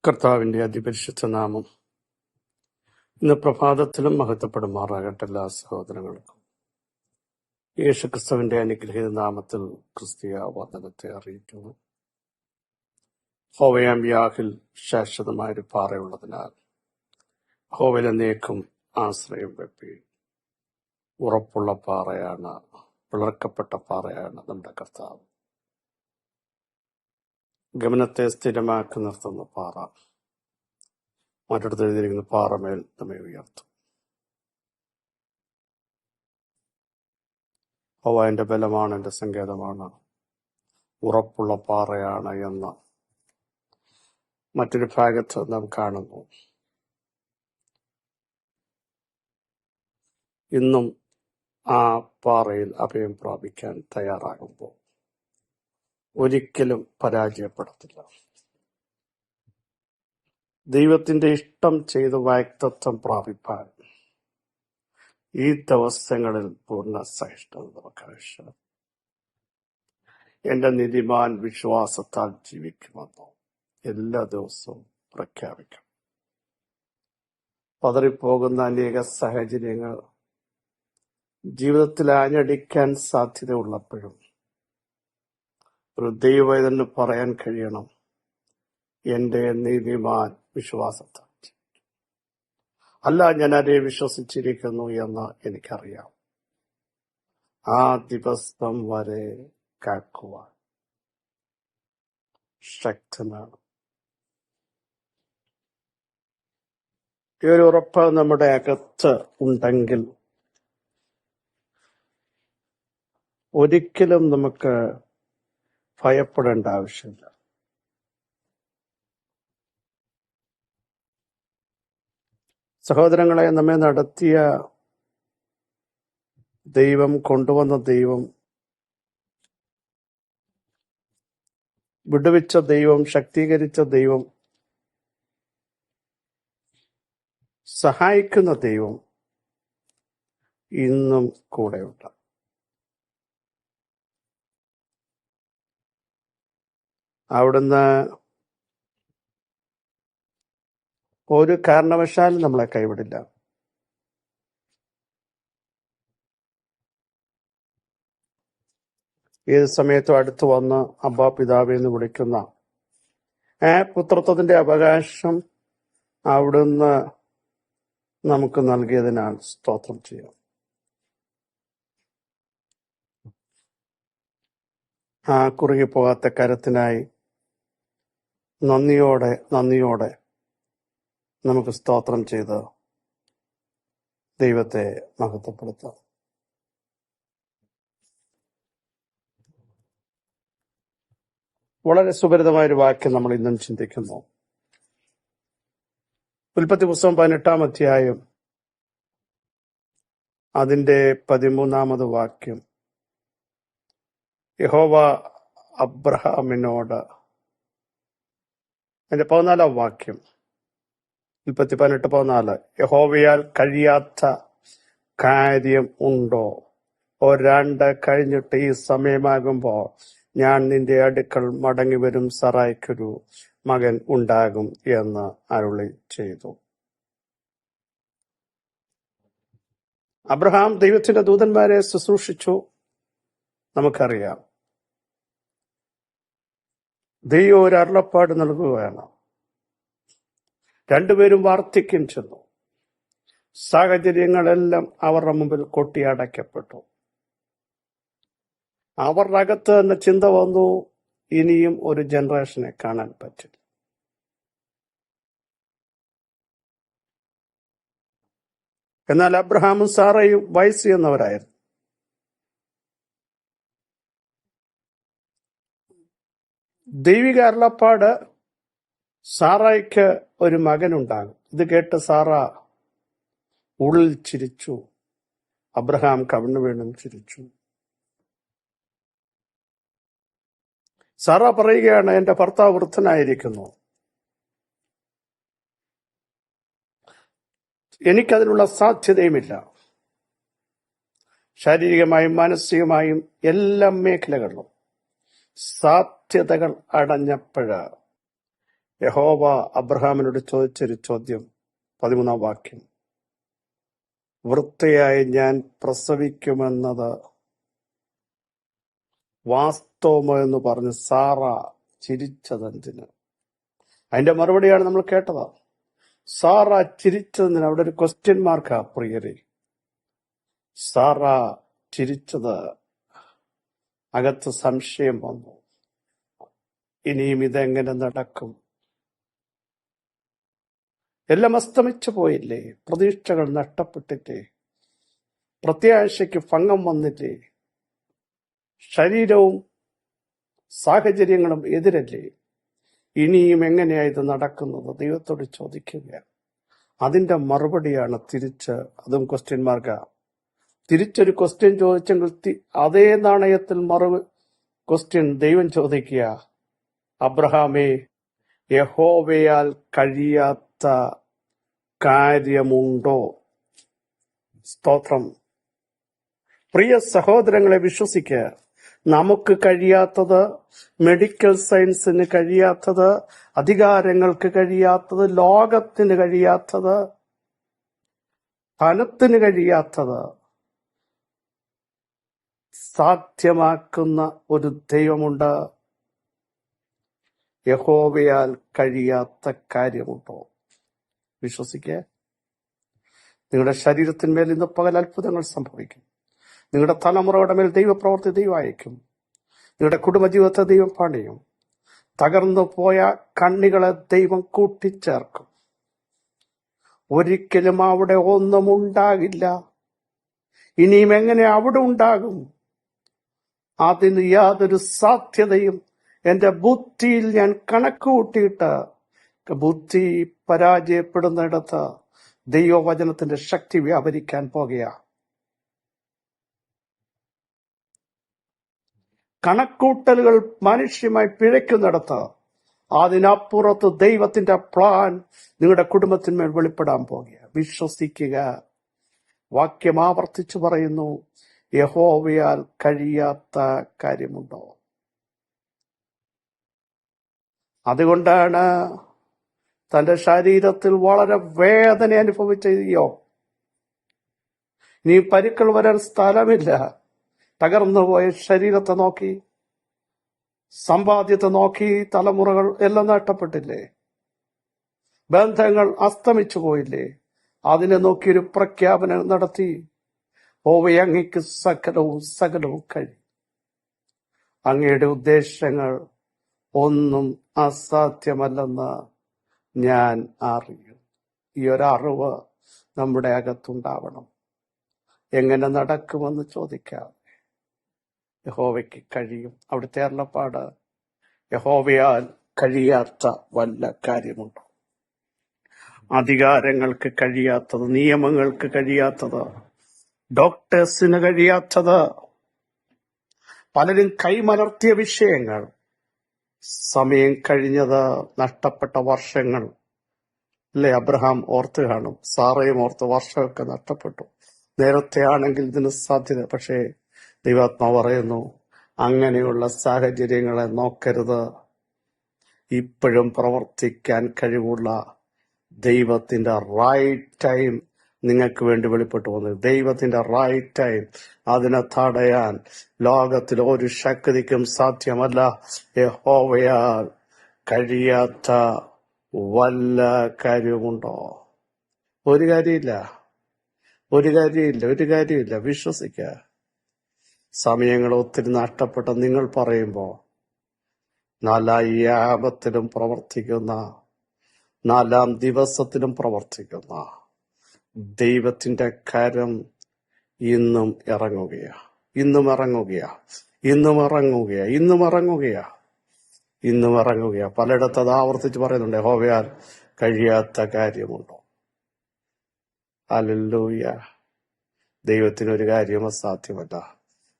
കർത്താവിന്റെ അതിപരിശുദ്ധ നാമം ഇന്ന് പ്രഭാതത്തിലും മഹത്വപ്പെടുമാറാകട്ടെ. എല്ലാ സഹോദരങ്ങൾക്കും യേശുക്രിസ്തുവിന്റെ അനുഗ്രഹീത നാമത്തിൽ ക്രിസ്തീയ വന്ദനത്തെ അറിയിക്കുന്നു. ഹോവയാം യാഹിൽ ശാശ്വതമായൊരു പാറയുള്ളതിനാൽ ഹോവയിൽ എന്നേക്കും ആശ്രയം വെപ്പീൻ. ഉറപ്പുള്ള പാറയാണ്, പിളർക്കപ്പെട്ട പാറയാണ് നമ്മുടെ കർത്താവ്. ഗമനത്തെ സ്ഥിരമാക്കി നിർത്തുന്ന പാറ. മറ്റിടത്ത് എഴുതിയിരിക്കുന്ന പാറമേൽ നമ്മെ ഉയർത്തും. ഹോവ എന്റെ ബലമാണ്, എന്റെ സങ്കേതമാണ്, ഉറപ്പുള്ള പാറയാണ് എന്ന് മറ്റൊരു ഭാഗത്ത് നാം കാണുന്നു. ഇന്നും ആ പാറയിൽ അഭയം പ്രാപിക്കാൻ തയ്യാറാകുമ്പോൾ ഒരിക്കലും പരാജയപ്പെടത്തില്ല. ദൈവത്തിന്റെ ഇഷ്ടം ചെയ്ത് വാഗ്ദത്തം പ്രാപിപ്പാൻ ഈ ദിവസങ്ങളിൽ പൂർണ്ണ സഹിഷ്ണുത നമുക്ക് ആവശ്യം. എന്റെ നീതിമാൻ വിശ്വാസത്താൽ ജീവിക്കുമെന്നോ എല്ലാ ദിവസവും പ്രഖ്യാപിക്കും. പതറിപ്പോകുന്ന അനേക സാഹചര്യങ്ങൾ ജീവിതത്തിൽ ആഞ്ഞടിക്കാൻ സാധ്യതയുള്ളപ്പോഴും ഒരു ദൈവവേദന പറയാൻ കഴിയണം, എന്റെ നീതിമാൻ വിശ്വാസത്താൽ. അല്ല, ഞാൻ ആരെ വിശ്വസിച്ചിരിക്കുന്നു എന്ന് എനിക്കറിയാം. ആ ദിവസം വരെ കാക്കുവാൻ ശക്തനാണ്. ഈ ഒരു ഉറപ്പ് നമ്മുടെ അകത്ത് ഉണ്ടെങ്കിൽ ഒരിക്കലും നമുക്ക് ഭയപ്പെടേണ്ട ആവശ്യമില്ല. സഹോദരങ്ങളെ, നമ്മെ നടത്തിയ ദൈവം, കൊണ്ടുവന്ന ദൈവം, വിടുവിച്ച ദൈവം, ശക്തീകരിച്ച ദൈവം, സഹായിക്കുന്ന ദൈവം ഇന്നും കൂടെയുണ്ട്. അവിടുന്ന് ഒരു കാരണവശാലും നമ്മളെ കൈവിടില്ല. ഏത് സമയത്തും അടുത്ത് വന്ന് അബ്ബാ പിതാവേ എന്ന് വിളിക്കുന്ന ആ പുത്രത്വത്തിന്റെ അവകാശം അവിടുന്ന് നമുക്ക് നൽകിയതിനാൽ സ്തോത്രം ചെയ്യാം. ആ കുറുകിപ്പോകാത്ത കരത്തിനായി നന്ദിയോടെ നമുക്ക് സ്തോത്രം ചെയ്ത് ദൈവത്തെ മഹത്വപ്പെടുത്താം. വളരെ സുപരിതമായൊരു വാക്യം നമ്മൾ ഇന്നും ചിന്തിക്കുന്നു. ഉൽപ്പത്തി പുസ്തകം 18-ാം അധ്യായം അതിന്റെ 13-ാമത് വാക്യം. യഹോവ അബ്രഹാമിനോട്, അതിന്റെ 14-ാം വാക്യം, ഉൽപ്പത്തി 18:14, യഹോവയാൽ കഴിയാത്ത കാര്യം ഉണ്ടോ? ഒരാണ്ട് കഴിഞ്ഞിട്ട് ഈ സമയമാകുമ്പോൾ ഞാൻ നിന്റെ അടുക്കൽ മടങ്ങി വരും, സറായ്ക്കൊരു മകൻ ഉണ്ടാകും എന്ന് അരുളി ചെയ്തു. അബ്രഹാം ദൈവത്തിന്റെ ദൂതന്മാരെ ശുശ്രൂഷിച്ചു. നമുക്കറിയാം, ദൈവം ഒരു അരുളപ്പാട് നൽകുകയാണ്. രണ്ടുപേരും വാർദ്ധക്യം ചെന്നു. സാഹചര്യങ്ങളെല്ലാം അവരുടെ മുമ്പിൽ കൊട്ടിയടയ്ക്കപ്പെട്ടു. അവരുടെ അകത്ത് തന്നെ ചിന്ത വന്നു, ഇനിയും ഒരു ജനറേഷനെ കാണാൻ പറ്റില്ല. എന്നാൽ അബ്രഹാമും സാറയും വയസ്സ് ചെന്നവരായിരുന്നു. ദൈവിക അരുളപ്പാട്, സാറായ്ക്ക് ഒരു മകനുണ്ടാകും. ഇത് കേട്ട് സാറ ഉള്ളിൽ ചിരിച്ചു. അബ്രഹാം കവിണ്ണു വീണും ചിരിച്ചു. സാറ പറയുകയാണ്, എന്റെ ഭർത്താവ് വൃദ്ധനായിരിക്കുന്നു, എനിക്കതിനുള്ള സാധ്യതയുമില്ല. ശാരീരികമായും മാനസികമായും എല്ലാ മേഖലകളിലും സാധ്യതകൾ അടഞ്ഞപ്പോഴ് യഹോവ അബ്രഹാമിനോട് ചോദിച്ചൊരു ചോദ്യം, 13-ാം വാക്യം, വൃത്തിയായി ഞാൻ പ്രസവിക്കുമെന്നത് വാസ്തവമോ എന്ന് പറഞ്ഞ് സാറ ചിരിച്ചതെന്തിന്? അതിന്റെ മറുപടിയാണ് നമ്മൾ കേട്ടത്. സാറ ചിരിച്ചതിന് അവിടെ ഒരു ക്വസ്റ്റ്യൻ മാർക്കാ പ്രിയരെ. സാറ ചിരിച്ചത് അകത്ത് സംശയം വന്നു. ഇനിയും ഇതെങ്ങനെ നടക്കും? എല്ലാം അസ്തമിച്ചു പോയില്ലേ? പ്രതീക്ഷകൾ നഷ്ടപ്പെട്ടില്ലേ? പ്രത്യാശയ്ക്ക് ഭംഗം വന്നില്ലേ? ശരീരവും സാഹചര്യങ്ങളും എതിരല്ലേ? ഇനിയും എങ്ങനെയാ ഇത് നടക്കുന്നത്? ദൈവത്തോട് ചോദിക്കുക. അതിന്റെ മറുപടിയാണ് തിരിച്ച്, അതും ക്വസ്റ്റ്യൻ മാർക്കാ. തിരിച്ചൊരു ക്വസ്റ്റ്യൻ ചോദിച്ചെങ്കിൽ അതേ നാണയത്തിൽ ക്വസ്റ്റ്യൻ ദൈവം ചോദിക്കുക, അബ്രഹാമേ, യഹോവയാൽ കഴിയാത്ത കാര്യമുണ്ടോ? സ്തോത്രം. പ്രിയ സഹോദരങ്ങളെ, വിശ്വസിക്കുക. നമുക്ക് കഴിയാത്തത്, മെഡിക്കൽ സയൻസിന് കഴിയാത്തത്, അധികാരങ്ങൾക്ക് കഴിയാത്തത്, ലോകത്തിന് കഴിയാത്തത്, ധനത്തിന് കഴിയാത്തത് സാധ്യമാക്കുന്ന ഒരു ദൈവമുണ്ട്. യഹോവയാൽ കഴിയാത്ത കാര്യമുണ്ടോ? വിശ്വസിക്കുക. നിങ്ങളുടെ ശരീരത്തിന്മേൽ ഇന്ന് പകൽ അത്ഭുതങ്ങൾ സംഭവിക്കും. നിങ്ങളുടെ തലമുറയുടെ മേൽ ദൈവപ്രവൃത്തി ദൈവം അയക്കും. നിങ്ങളുടെ കുടുംബജീവിതത്തെ ദൈവം പണിയും. തകർന്നു പോയ കണ്ണികളെ ദൈവം കൂട്ടിച്ചേർക്കും. ഒരിക്കലും അവിടെ ഒന്നും ഉണ്ടാകില്ല. ഇനിയും എങ്ങനെ അവിടെ ഉണ്ടാകും? അതിന് യാതൊരു സാധ്യതയും എന്റെ ബുദ്ധിയിൽ ഞാൻ കണക്ക് കൂട്ടിയിട്ട് ബുദ്ധി പരാജയപ്പെടുന്നിടത്ത് ദൈവവചനത്തിന്റെ ശക്തി വ്യാപരിക്കാൻ പോകുക. കണക്കൂട്ടലുകൾ മനുഷ്യമായി പിഴയ്ക്കുന്നിടത്ത് അതിനപ്പുറത്ത് ദൈവത്തിന്റെ പ്ലാൻ നിങ്ങളുടെ കുടുംബത്തിന്മേൽ വെളിപ്പെടാൻ പോകുക. വിശ്വസിക്കുക. വാക്യം ആവർത്തിച്ചു പറയുന്നു, യഹോവയാൽ കഴിയാത്ത കാര്യമുണ്ടോ? അതുകൊണ്ടാണ് തന്റെ ശരീരത്തിൽ വളരെ വേദന അനുഭവിച്ച യോബ്. ഇനി പരിക്കൾ വരാൻ സ്ഥലമില്ല. തകർന്നുപോയ ശരീരത്തെ നോക്കി, സമ്പാദ്യത്തെ നോക്കി, തലമുറകൾ എല്ലാം നഷ്ടപ്പെട്ടില്ലേ? ബന്ധങ്ങൾ അസ്തമിച്ചു പോയില്ലേ? അതിനെ നോക്കിയൊരു പ്രഖ്യാപനം നടത്തി, യഹോവേ, അങ്ങയ്ക്ക് സകലവും കഴിയും. അങ്ങയുടെ ഉദ്ദേശങ്ങൾ ഒന്നും അസാധ്യമല്ലെന്ന് ഞാൻ അറിയും. ഈ ഒരറിവ് നമ്മുടെ അകത്തുണ്ടാവണം. എങ്ങനെ നടക്കുമെന്ന് ചോദിക്കാം. യഹോവയ്ക്ക് കഴിയും. അവിടുത്തെ അരുളപ്പാട്, യഹോവയാൽ കഴിയാത്ത വല്ല കാര്യമുണ്ടോ? അധികാരങ്ങൾക്ക് കഴിയാത്തത്, നിയമങ്ങൾക്ക് കഴിയാത്തത്, ഡോക്ടേഴ്സിന് കഴിയാത്തത്, പലരും കൈമലർത്തിയ വിഷയങ്ങൾ, സമയം കഴിഞ്ഞത്, നഷ്ടപ്പെട്ട വർഷങ്ങൾ അല്ലെ? അബ്രഹാം ഓർത്ത് കാണും, സാറയും ഓർത്ത് വർഷമൊക്കെ നഷ്ടപ്പെട്ടു. നേരത്തെ ആണെങ്കിൽ ഇതിന് സാധ്യത. പക്ഷേ ദൈവാത്മാവ് പറയുന്നു, അങ്ങനെയുള്ള സാഹചര്യങ്ങളെ നോക്കരുത്. ഇപ്പോഴും പ്രവർത്തിക്കാൻ കഴിവുള്ള ദൈവത്തിന്റെ റൈറ്റ് ടൈം നിങ്ങൾക്ക് വേണ്ടി വെളിപ്പെട്ടു വന്നു. ദൈവത്തിന്റെ റൈറ്റ് ടൈം, അതിനെ തടയാൻ ലോകത്തിൽ ഒരു ശക്തിക്കും സാധ്യമല്ല. യഹോവയാൽ കഴിയാത്ത വല്ല കാര്യമുണ്ടോ? ഒരു കാര്യമില്ല. വിശ്വസിക്കുക. സമയങ്ങൾ ഒത്തിരി നഷ്ടപ്പെട്ട നിങ്ങൾ പറയുമ്പോൾ 4 യാമത്തിലും പ്രവർത്തിക്കുന്ന, 4 ദിവസത്തിലും പ്രവർത്തിക്കുന്ന ദൈവത്തിന്റെ കരം ഇന്നും ഇറങ്ങുകയാ. പലയിടത്ത് അത് ആവർത്തിച്ച് പറയുന്നുണ്ട്, യഹോവയാൽ കഴിയാത്ത കാര്യമുണ്ടോ? ഹല്ലേലൂയ. ദൈവത്തിനൊരു കാര്യം അസാധ്യമല്ല.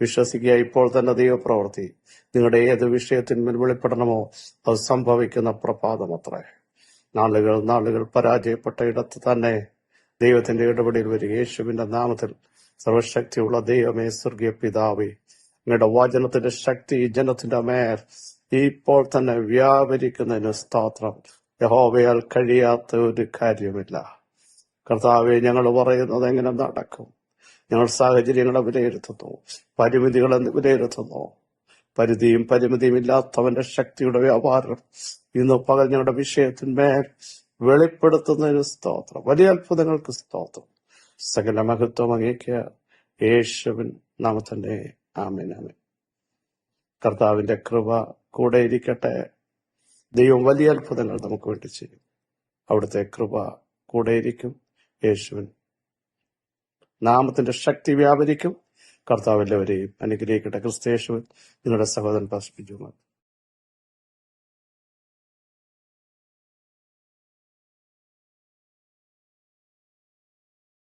വിശ്വസിക്കുക. ഇപ്പോൾ തന്നെ ദൈവപ്രവൃത്തി നിങ്ങളുടെ ഏത് വിഷയത്തിന്മേൽ വെളിപ്പെടണമോ അത് സംഭവിക്കുന്ന പ്രഭാതം അത്രേ. നാളുകൾ പരാജയപ്പെട്ട ഇടത്ത് തന്നെ ദൈവത്തിന്റെ ഇടപെടൽ വരിക. യേശുവിന്റെ നാമത്തിൽ സർവശക്തിയുള്ള ദൈവമേ, സ്വർഗീയ പിതാവേ, നിങ്ങളുടെ വചനത്തിന്റെ ശക്തി ജനത്തിന്റെ മേൽ ഇപ്പോൾ തന്നെ വ്യാപരിക്കുന്നതിന് സ്തോത്രം. യഹോവയാൽ കഴിയാത്ത ഒരു കാര്യമില്ല. കർത്താവെ, ഞങ്ങൾ പറയുന്നത് എങ്ങനെ നടക്കും? ഞങ്ങൾ സാഹചര്യങ്ങളെ വിലയിരുത്തുന്നു, പരിമിതികളെ വിലയിരുത്തുന്നു. പരിധിയും പരിമിതിയും ഇല്ലാത്തവന്റെ ശക്തിയുടെ വ്യാപാരം ഇന്ന് പകൽ ഞങ്ങളുടെ വിഷയത്തിന്മേൽ വെളിപ്പെടുത്തുന്നതിന് സ്തോത്രം. വലിയ അത്ഭുതങ്ങൾക്ക് സ്തോത്രം. സകല മഹത്വം അങ്ങേക്ക് യേശുവിൻ നാമത്തിന്റെ ആമേൻ, ആമേൻ. കർത്താവിന്റെ കൃപ കൂടെ ഇരിക്കട്ടെ. ദൈവം വലിയ അത്ഭുതങ്ങൾ നമുക്ക് വേണ്ടി ചെയ്യും. അവിടുത്തെ കൃപ കൂടെയിരിക്കും. യേശുവിൻ നാമത്തിന്റെ ശക്തി വ്യാപരിക്കും. കർത്താവ് എല്ലാവരെയും അനുഗ്രഹിക്കട്ടെ. ക്രിസ്തയേശുവിൻ നിങ്ങളുടെ സഹോദരൻ പാസ്റ്റർ ബിജു മാത്യു.